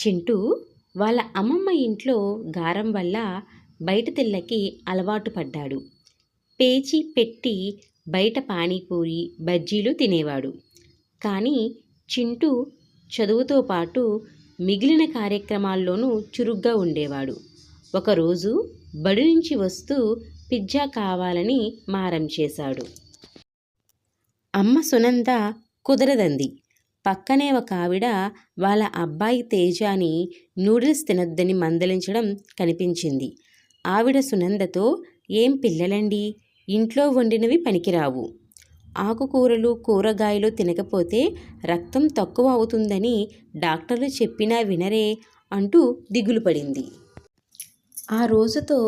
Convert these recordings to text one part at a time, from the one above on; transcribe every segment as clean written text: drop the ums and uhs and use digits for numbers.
చింటూ వాళ్ళ అమ్మమ్మ ఇంట్లో గారం వల్ల బయట తిళ్ళకి అలవాటు పడ్డాడు. పేచీ పెట్టి బయట పానీపూరి బజ్జీలు తినేవాడు. కానీ చింటూ చదువుతో పాటు మిగిలిన కార్యక్రమాల్లోనూ చురుగ్గా ఉండేవాడు. ఒకరోజు బడి నుంచి వస్తూ పిజ్జా కావాలని మారం చేశాడు. అమ్మ సునంద కుదరదంది. పక్కనే ఒక ఆవిడ వాళ్ళ అబ్బాయి తేజాని నూడిల్స్ తినొద్దని మందలించడం కనిపించింది. ఆవిడ సునందతో, ఏం పిల్లలండి, ఇంట్లో వండినవి పనికిరావు. ఆకుకూరలు కూరగాయలు తినకపోతే రక్తం తక్కువ అవుతుందని డాక్టర్లు చెప్పినా వినరే అంటూ దిగులు పడింది. ఆ రోజుతో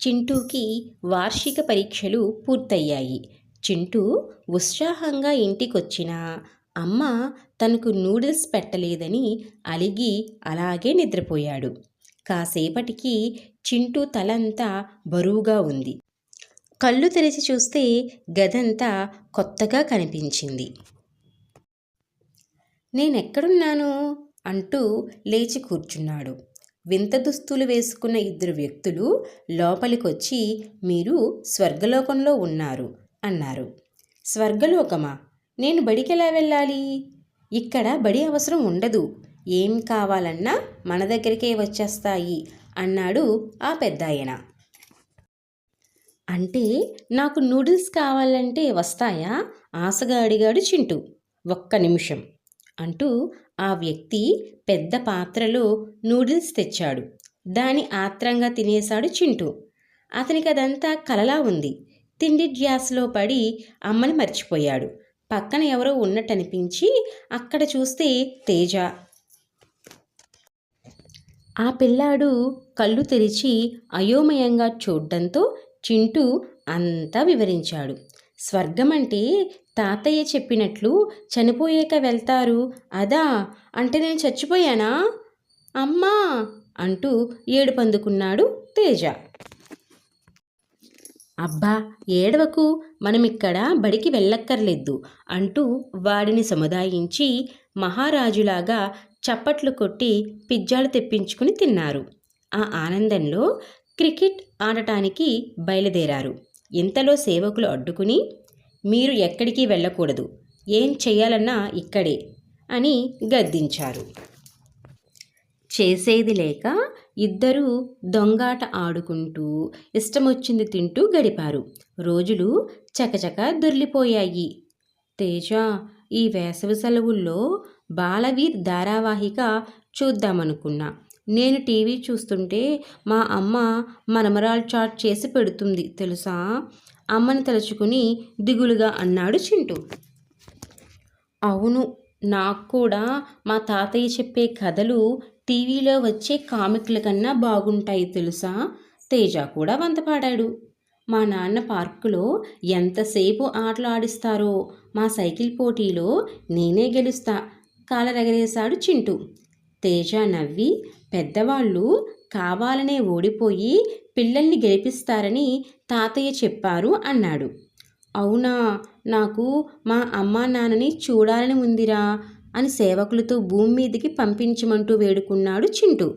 చింటూకి వార్షిక పరీక్షలు పూర్తయ్యాయి. చింటూ ఉత్సాహంగా ఇంటికొచ్చినా అమ్మ తనకు నూడిల్స్ పెట్టలేదని అలిగి అలాగే నిద్రపోయాడు. కాసేపటికి చింటూ తలంతా బరువుగా ఉంది. కళ్ళు తెరిచి చూస్తే గదంతా కొత్తగా కనిపించింది. నేనెక్కడున్నాను అంటూ లేచి కూర్చున్నాడు. వింత దుస్తులు వేసుకున్న ఇద్దరు వ్యక్తులు లోపలికొచ్చి, మీరు స్వర్గలోకంలో ఉన్నారు అన్నారు. స్వర్గలోకమా? నేను బడికెలా వెళ్ళాలి? ఇక్కడ బడి అవసరం ఉండదు. ఏం కావాలన్నా మన దగ్గరికే వచ్చేస్తాయి అన్నాడు ఆ పెద్దాయన. అంటే నాకు నూడిల్స్ కావాలంటే వస్తాయా? ఆశగా అడిగాడు చింటూ. ఒక్క నిమిషం అంటూ ఆ వ్యక్తి పెద్ద పాత్రలో నూడిల్స్ తెచ్చాడు. దాని ఆత్రంగా తినేశాడు చింటూ. అతనికి అదంతా కలలా ఉంది. తిండి ధ్యాసలో పడి అమ్మని మర్చిపోయాడు. పక్కన ఎవరో ఉన్నట్టనిపించి అక్కడ చూస్తే తేజ. ఆ పిల్లాడు కళ్ళు తెరిచి అయోమయంగా చూడ్డంతో చింటూ అంతా వివరించాడు. స్వర్గం అంటే తాతయ్య చెప్పినట్లు చనిపోయాక వెళ్తారు అదా? అంటే నేను చచ్చిపోయానా అమ్మా అంటూ ఏడుపందుకున్నాడు తేజ. అబ్బా ఏడవకు, మనమిక్కడ బడికి వెళ్ళక్కర్లేదు అంటూ వాడిని సముదాయించి మహారాజులాగా చప్పట్లు కొట్టి పిజ్జాలు తెప్పించుకుని తిన్నారు. ఆ ఆనందంలో క్రికెట్ ఆడటానికి బయలుదేరారు. ఇంతలో సేవకులు అడ్డుకుని, మీరు ఎక్కడికి వెళ్ళకూడదు, ఏం చెయ్యాలన్నా ఇక్కడే అని గద్దించారు. చేసేది లేక ఇద్దరూ దొంగాట ఆడుకుంటూ ఇష్టమొచ్చింది తింటూ గడిపారు. రోజులు చకచక దొర్లిపోయాయి. తేజ, ఈ వేసవి సెలవుల్లో బాలవీర్ ధారావాహిక చూద్దామనుకున్నా. నేను టీవీ చూస్తుంటే మా అమ్మ మనమరాలు చాట్ చేసి పెడుతుంది తెలుసా? అమ్మని తలుచుకుని దిగులుగా అన్నాడు చింటూ. అవును, నాకు కూడా మా తాతయ్య చెప్పే కథలు టీవీలో వచ్చే కామిక్ల కన్నా బాగుంటాయి తెలుసా? తేజ కూడా వంతపాడాడు. మా నాన్న పార్కులో ఎంతసేపు ఆటలు ఆడిస్తారో, మా సైకిల్ పోటీలో నేనే గెలుస్తా కాలరెగరేశాడు చింటూ. తేజ నవ్వి, పెద్దవాళ్ళు కావాలనే ఓడిపోయి పిల్లల్ని గెలిపిస్తారని తాతయ్య చెప్పారు అన్నాడు. అవునా, నాకు మా అమ్మా నాన్నని చూడాలని ఉందిరా అని సేవకులతో భూమి మీదకి పంపించమంటూ వేడుకున్నాడు చింటూ.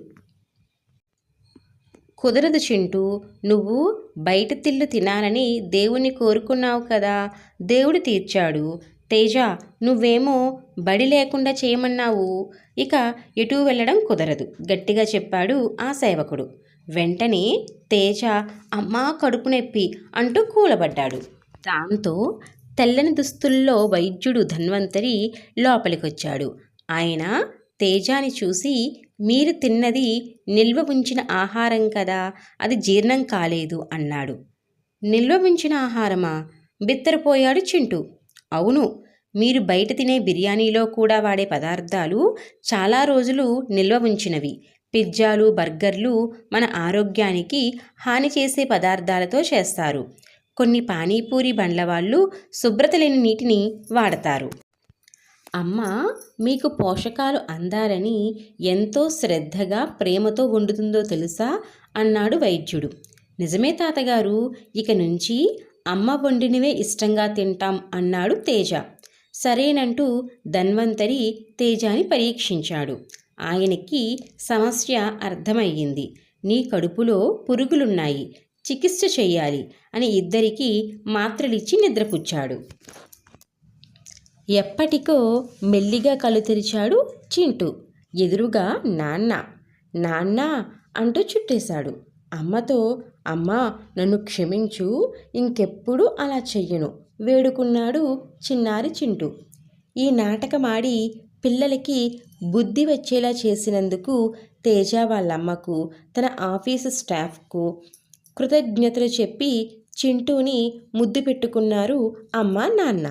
కుదరదు చింటూ, నువ్వు బయట తిల్లు తినాలని దేవుణ్ణి కోరుకున్నావు కదా, దేవుడు తీర్చాడు. తేజ, నువ్వేమో బడి లేకుండా చేయమన్నావు, ఇక ఎటూ వెళ్ళడం కుదరదు గట్టిగా చెప్పాడు ఆ సేవకుడు. వెంటనే తేజ అమ్మా కడుపు నొప్పి అంటూ కూలబడ్డాడు. దాంతో తెల్లని దుస్తుల్లో వైద్యుడు ధన్వంతరి లోపలికొచ్చాడు. ఆయన తేజాని చూసి, మీరు తిన్నది నిల్వ ఉంచిన ఆహారం కదా, అది జీర్ణం కాలేదు అన్నాడు. నిల్వ ఉంచిన ఆహారమా? బిత్తరపోయాడు చింటూ. అవును, మీరు బయట తినే బిర్యానీలో కూడా వాడే పదార్థాలు చాలా రోజులు నిల్వ ఉంచినవి. పిజ్జాలు బర్గర్లు మన ఆరోగ్యానికి హాని చేసే పదార్థాలతో చేస్తారు. కొన్ని పానీపూరి బండ్ల వాళ్ళు శుభ్రత లేని నీటిని వాడతారు. అమ్మ మీకు పోషకాలు అందాలని ఎంతో శ్రద్ధగా ప్రేమతో వండుతుందో తెలుసా అన్నాడు వైద్యుడు. నిజమే తాతగారు, ఇక నుంచి అమ్మ వండినవే ఇష్టంగా తింటాం అన్నాడు తేజ. సరేనంటూ ధన్వంతరి తేజాని పరీక్షించాడు. ఆయనకి సమస్య అర్థమయ్యింది. నీ కడుపులో పురుగులున్నాయి, చికిత్స చెయ్యాలి అని ఇద్దరికీ మాత్రలిచ్చి నిద్రపుచ్చాడు. ఎప్పటికో మెల్లిగా కళ్ళు తెరిచాడు చింటూ. ఎదురుగా నాన్న నాన్న అంటూ చుట్టేశాడు. అమ్మతో, అమ్మా నన్ను క్షమించు, ఇంకెప్పుడు అలా చెయ్యను వేడుకున్నాడు చిన్నారి చింటూ. ఈ నాటకమాడి పిల్లలకి బుద్ధి వచ్చేలా చేసినందుకు తేజ వాళ్ళమ్మకు, తన ఆఫీసు స్టాఫ్కు కృతజ్ఞతలు చెప్పి చింటూని ముద్దు పెట్టుకున్నారు అమ్మ నాన్న.